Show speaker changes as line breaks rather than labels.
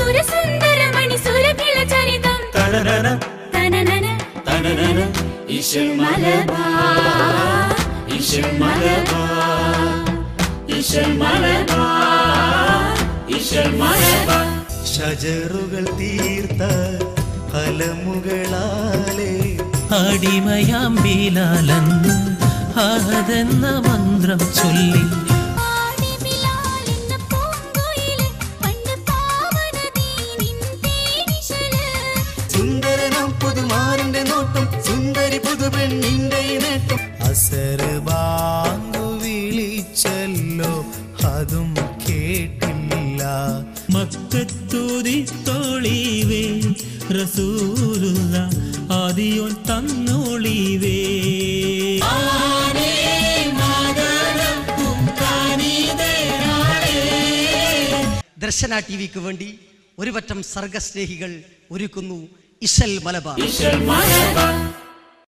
സുരസുന്ദരമണി സുരഭില ചരിതം തനനന തനനന തനനന ഇശൽ മലബാർ ഇശൽ മലബാർ ഇശൽ മലബാർ ഇശൽ മലബാർ ഷജറുകൾ തീർത്ത ഫലമുകളാലേ
അടിമയാം ബിലാലൻ അഹദെന്ന മന്ത്രം ചൊല്ലി
സുന്ദരനാം പുതുമാരന്റെ നോട്ടം സുന്ദരി പുതുപെണ്ണിന്റെ നേട്ടം
അസറ് ബാങ്കു വിളിച്ചല്ലോ അതും കേട്ടില്ല മക്കത്തൂതി തോളിവേ റസൂലുള്ള ആദിയോൻ തന്നോളിവേ
ദർശന ടിവിക്ക് വേണ്ടി ഒരു പറ്റം സർഗസ്നേഹികൾ ഒരുക്കുന്നു ഇശൽ മലബാർ.